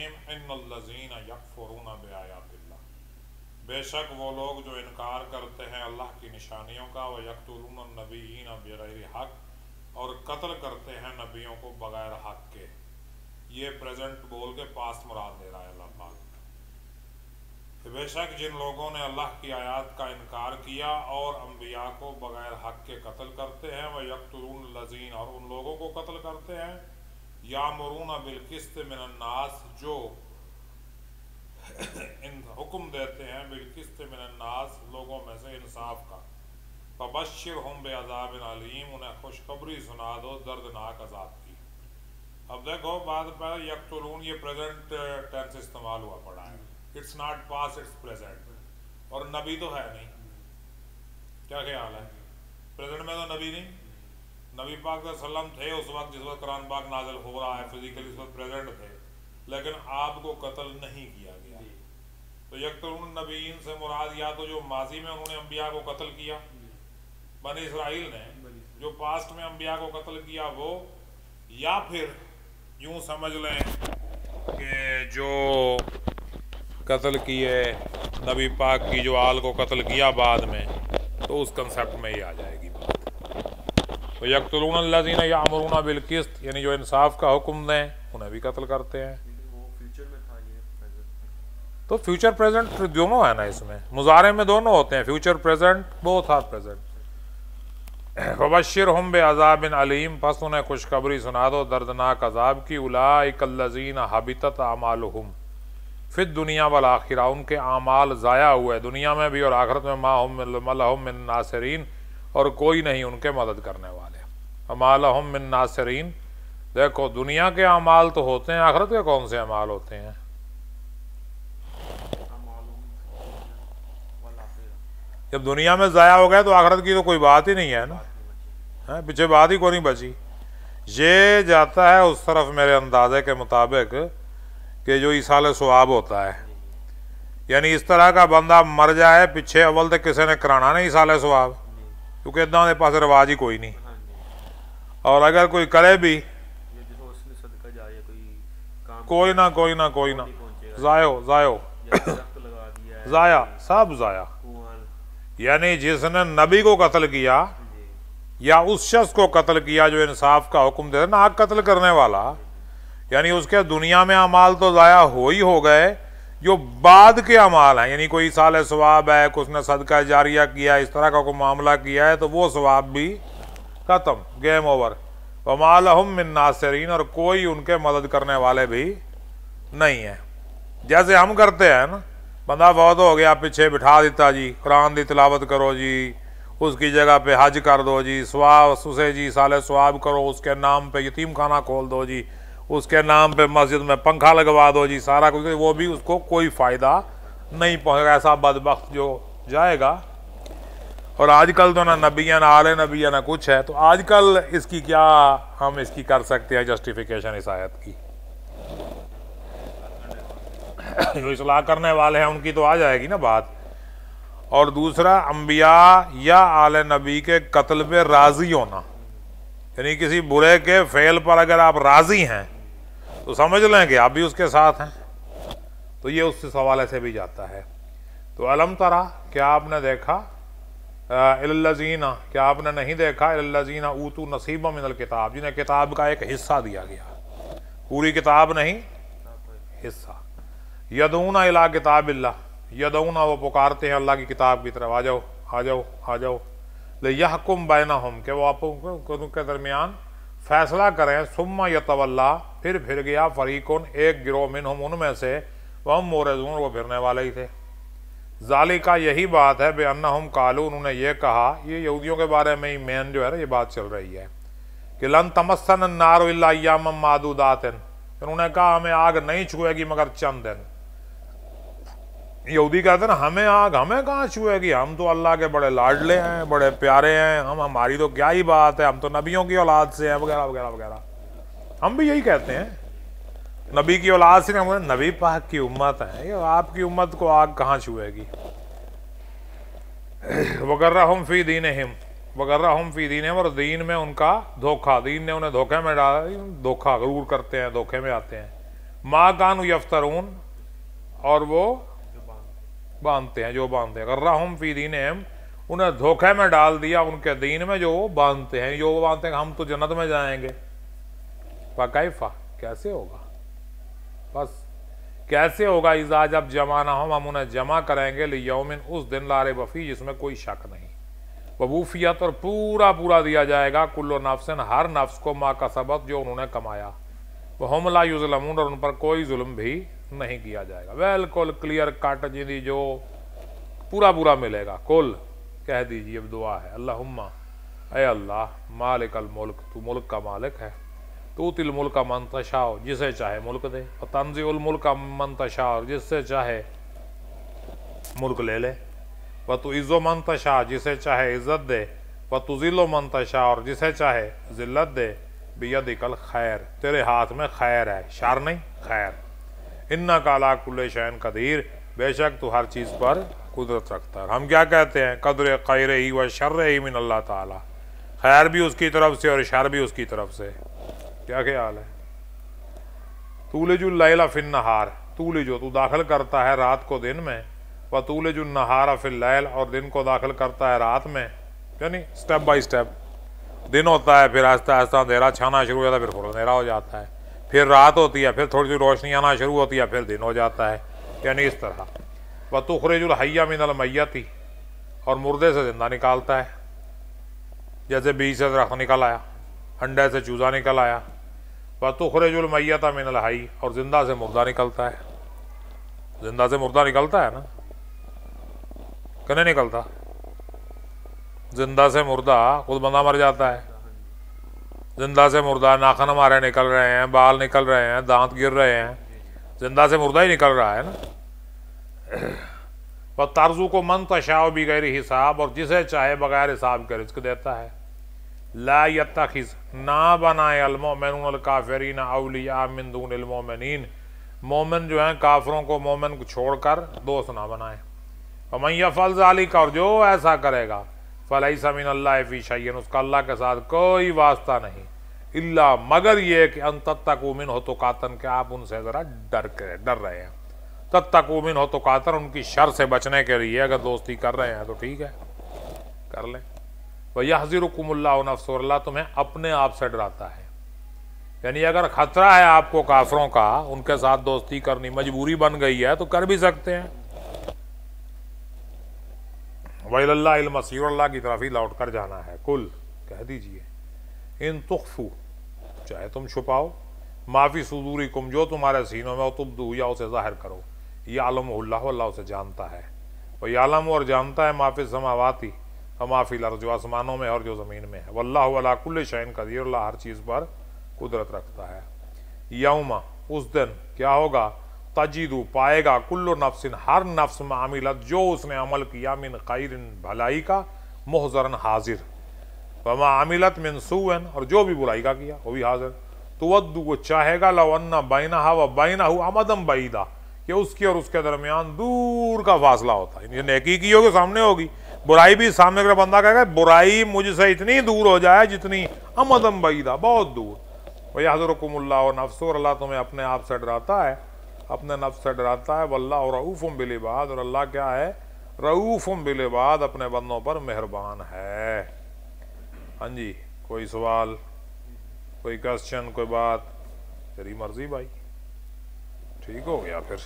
रहीम इन्नल्लज़ीना यकफ़ुरूना बिआयातिल्लाह, बेशक वो लोग जो इनकार करते हैं अल्लाह की निशानियों का, व यक़्तुलून नबिय्यीना बिग़ैरि हक़, और कत्ल करते हैं नबियों को बगैर हक़ के। ये प्रेजेंट बोल के पास्ट मुराद दे रहा है अल्लाह पाक। बेशक जिन लोगों ने अल्लाह की आयत का इनकार किया और अम्बिया को बगैर हक़ के कत्ल करते हैं, व यक़्तुलून लज़ीन, और उन लोगों को कत्ल करते हैं, यामुरून बिलकिस्त मिनन्नास, जो इन हुक्म देते हैं बिलकिस्त मिनन्नास, लोगों में से इंसाफ का। फबश्शिरहुम बिअज़ाबिन अलीम, उन्हें खुशखबरी सुना दो दर्दनाक अज़ाब की। अब देखो बाद पर यक़्तुलून, ये प्रेजेंट टेंस इस्तेमाल हुआ पड़ा है, it's not past, it's present. और नबी तो है नहीं, क्या ख्याल है? प्रेजेंट में तो नबी नहीं, नबी पाक सल्लम थे उस वक्त जिस वक्त कुरान पाक नाज़िल हो रहा है, फिजिकली उस वक्त प्रेजेंट थे, लेकिन आपको कत्ल नहीं किया गया। तो यक़्तुलून नबीयीन से मुराद या तो जो माजी में उन्होंने अम्बिया को कत्ल किया, बनी इसराइल ने जो पास्ट में अम्बिया को कत्ल किया वो, या फिर यूँ समझ लें कि जो कत्ल किए नबी पाक की जो आल को कत्ल किया बाद में, तो उस कंसेप्ट में ही आ जाएगी बात। तो यक़्तुलून लज़ीना यामुरून बिलकिस्त, यानी जो इंसाफ का हुक्म दें उन्हें भी कत्ल करते हैं। तो फ्यूचर प्रेजेंट दोनों है ना, इसमें मुजारे में दोनों होते हैं, future present, both are present. फबश्शिरहुम बिअज़ाबिन अलीम, बस उन्हें खुशखबरी सुना दो दर्दनाक अजाब की। उलाइकल्लज़ीना हबितत अमालुहुम फिद दुनिया वल आखिरा, उनके आमाल ज़ाया हुए दुनिया में भी और आखिरत में। मा लहुम मिन नासिरीन, और कोई नहीं उनके मदद करने वाले। मा लहुम मिन नासिरीन, देखो दुनिया के आमाल तो होते हैं, आखिरत के कौन से अमाल होते हैं? जब दुनिया में ज़ाया हो गया तो आखिरत की तो कोई बात ही नहीं है ना, है पीछे बात ही कोई नहीं बची। ये जाता है उस तरफ मेरे अंदाजे के मुताबिक कि जो ईसाल सवाब होता है, यानी इस तरह का बंदा मर जाए पीछे अव्वल तक किसी ने कराना नहीं ईसाल सवाब, क्योंकि इतना के पास रिवाज ही कोई नहीं। और अगर कोई करे भी कोई ना जायो ज़ाया, सब ज़ाया। यानी जिसने नबी को कत्ल किया या उस शख्स को कत्ल किया जो इंसाफ का हुक्म दे, ना कत्ल करने वाला, यानी उसके दुनिया में अमाल तो ज़ाया हो ही हो गए, जो बाद के अमाल हैं, यानी कोई साल सवाब है, कुछ ने सदका जारिया किया, इस तरह का कोई मामला किया है, तो वो सवाब भी ख़त्म, गेम ओवर। वमा लहुम मिन नासिरीन, और कोई उनके मदद करने वाले भी नहीं है। जैसे हम करते हैं ना, बंदा फौत हो गया पीछे बिठा देता जी, कुरान की तिलावत करो जी, उसकी जगह पे हज कर दो जी, सवाब उसे जी साले सवाब करो, उसके नाम पे यतीम खाना खोल दो जी, उसके नाम पे मस्जिद में पंखा लगवा दो जी, सारा कुछ, वो भी उसको कोई फ़ायदा नहीं पहुँचेगा, ऐसा बदबख्त जो जाएगा। और आजकल तो ना नबिया ना आले नबिया ना कुछ है, तो आजकल इसकी क्या हम इसकी कर सकते हैं जस्टिफिकेशन इस आयत की? जो इस्लाह करने वाले हैं उनकी तो आ जाएगी ना बात। और दूसरा, अम्बिया या आले नबी के कत्ल पे राज़ी होना, यानी किसी बुरे के फेल पर अगर आप राज़ी हैं तो समझ लें कि आप भी उसके साथ हैं, तो ये उस हवाले से भी जाता है। तो अलम तरा, क्या आपने देखा, इल्लज़ीना, क्या आपने नहीं देखा, इल्लज़ीना ऊतू नसीबा मिनल किताब, जिन्हें किताब का एक हिस्सा दिया गया, पूरी किताब नहीं हिस्सा। यदऊना इला किताबिल्लाह, यदऊना वो पुकारते हैं अल्लाह की किताब की तरफ, आ जाओ आ जाओ आ जाओ। लियहकुम बैनहुम, के वो आपको के दरमियान फैसला करें। सुम्मा यतवल्ला, फिर गया फरीकुन, एक गिरोह मिनहुम उनमें से, वह मोरज़ून, वो फिरने वाले ही थे। ज़ालिका, यही बात है, बेअन्नहुम कालू, उन्होंने ये कहा, ये यहूदियों के बारे में ही मेन जो है ना ये बात चल रही है कि लन तमस्सन नार इल्ला अय्यामम मादूदातिन, उन्होंने कहा हमें आग नहीं छुएगी मगर चंद दिन। यहूदी कहते हैं ना, हमें आग हमें कहाँ छुएगी, हम तो अल्लाह के बड़े लाडले हैं, बड़े प्यारे हैं, हमारी तो क्या ही बात है, हम तो नबियों की औलाद से हैं, वगैरह वगैरह वगैरह। हम भी यही कहते हैं, नबी की औलाद से नहीं, नबी पाक की उम्मत है, ये आपकी उम्मत को आग कहाँ छुएगी। वगर्रहुम फी दीनिहिम, वगर्रहुम फी दीनिहिम, और दीन में उनका धोखा, दीन ने उन्हें धोखे में डाला, धोखा जरूर करते हैं, धोखे में आते हैं। मा कानू यफ्तरून, और वो बांधते हैं, जो बांधते हैं। गर्राहुम फी दीनिहिम, उन्हें धोखे में डाल दिया उनके दीन में जो वो बांधते हैं, जो वो बांधते हैं हम तो जन्नत में जाएंगे। फकैफा, कैसे होगा, बस कैसे होगा। इज़ा, जब जमाना हम उन्हें जमा करेंगे लियौमिन, उस दिन ला रैब फीह, जिसमें कोई शक नहीं। वबूफियत, और पूरा पूरा दिया जाएगा कुल्लु नफ्सिन, हर नफ्स को मा कसबत, जो उन्होंने कमाया। वहुम ला युज़लमून, और उन पर कोई जुल्म भी नहीं किया जाएगा। बिल्कुल क्लियर कट जिंदी जो पूरा पूरा मिलेगा। कुल, कह दीजिए, अब दुआ है, अल्लाहुम्मा, ऐ अल्लाह, मालिकल मुल्क, तू मुल्क का मालिक है, तू तिल मुल्क का मन तशाओ, जिसे चाहे मुल्क दे, और तंज़िउल मुल्क का मन तशाओ, जिससे चाहे मुल्क ले ले, व तू इज़्ज़ो मन तशा, जिसे चाहे इज़्ज़त दे, व तुज़िल्लो मन तशा, और जिसे चाहे ज़िल्लत दे, बियदिकल खैर, तेरे हाथ में खैर है, शर नहीं, खैर। इन्नका अला कुल्लि शैइन कदीर, बेशक तू हर चीज़ पर कुदरत रखता है। हम क्या कहते हैं, कदर खैर ही व शर्र ही मिन अल्लाह ताला, खैर भी उसकी तरफ से और शर भी उसकी तरफ से। क्या ख्याल है। तूलिजुल लैला फिन नहार, तूलिजो, तू दाखिल करता है रात को दिन में, व तूलिजुल नहारा फिल लैल, और दिन को दाखिल करता है रात में, यानी स्टेप बाय स्टेप। दिन होता है, फिर आहिस्ता आहिस्ता अंधेरा छाना शुरू हो जाता है, फिर अंधेरा हो जाता है, फिर रात होती है, फिर थोड़ी सी रोशनी आना शुरू होती है, फिर दिन हो जाता है, यानी इस तरह। व तुखरिजुल हय्या मिनल मय्यति, और मुर्दे से जिंदा निकालता है, जैसे बीज से दरख्त निकल आया, अंडे से चूजा निकल आया। व तुखरिजुल मय्यता मिनल हय्य, और जिंदा से मुर्दा निकलता है, जिंदा से मुर्दा निकलता है ना, कने निकलता, जिंदा से मुर्दा, खुद बंदा मर जाता है, जिंदा से मुर्दा, नाखन हमारे निकल रहे हैं, बाल निकल रहे हैं, दांत गिर रहे हैं, जिंदा से मुर्दा ही निकल रहा है ना। वह तर्जू को मन तशाओ बिगैर हिसाब, और जिसे चाहे बगैर हिसाब के रिज्क देता है। ला यत्तखिज़, ना बनाए अल-मोमिनून अल-काफिरीन औलिया मिन दूनिल मोमिनीन, मोमिन जो हैं काफिरों को मोमिन को छोड़कर दोस्त ना बनाए। वमन यफ़अल ज़ालिका, और जो ऐसा करेगा, फ़लैसा मिनल्लाहि फ़ी शैइन, उसका अल्लाह के साथ कोई वास्ता नहीं, इल्ला, मगर ये कि अन तत्तकू मिनहु तुक़ातन, के आप उनसे ज़रा डर रहे हैं। तत्तकू मिनहु तुक़ातन, उनकी शर से बचने के लिए अगर दोस्ती कर रहे हैं तो ठीक है, कर लें। वयहज़िरुकुमुल्लाहु नफ़्सहु, अल्लाह तुम्हें अपने आप से डराता है, यानी अगर खतरा है आपको काफिरों का, उनके साथ दोस्ती करनी मजबूरी बन गई है तो कर भी सकते हैं। वइलल्लाहिल मसीर, अल्लाह की तरफ ही लौट कर जाना है। कुल, कह दीजिए, इन तुख्फू, चाहे तुम छुपाओ, माफ़ी सुदूरिकुम, जो तुम्हारे सीनों में, तुब्दू, या उसे जाहिर करो, यालमुहुल्लाहु, अल्लाह उसे जानता है। वह यालम, और जानता है, माफ़ी समावाती और माफ़ी लर्ज़, जो आसमानों में और जो ज़मीन में है। वल्लाहु अला कुल्लि शैइन कदीर, अल्लाह हर चीज़ पर कुदरत रखता है। यौमा, उस दिन क्या होगा, तजीदु, पाएगा, कुल्लु नफ्सिन, हर नफ्स में, आमिलत, जो उसने अमल किया, मिन खैरिन, भलाई का, मुहज़रन, हाजिर, वमा आमिलत मिन सूअन, और जो भी बुराई का किया वो भी हाजिर। तुवद्दु, वो चाहेगा, लौ अन्ना बैनहा व बैनहु अमदम बैदा, कि उसके और उसके दरमियान दूर का फासला होता है। ये नेकी की होगी सामने होगी, बुराई भी सामने का बंदा कहेगा बुराई मुझसे इतनी दूर हो जाए जितनी अमदम बैदा, बहुत दूर। वयहज़ुरुकुमुल्लाहु नफ्सहु, और अल्लाह तुम्हें अपने आप से डराता है, अपने नफ्स से डराता है। वल्लाहु रऊफ़ुम बिल इबाद, और अल्लाह क्या है, रऊफ़ुम बिल इबाद, अपने बंदों पर मेहरबान है। हाँ जी, कोई सवाल, कोई क्वेश्चन, कोई बात, तेरी मर्जी भाई। ठीक हो गया फिर।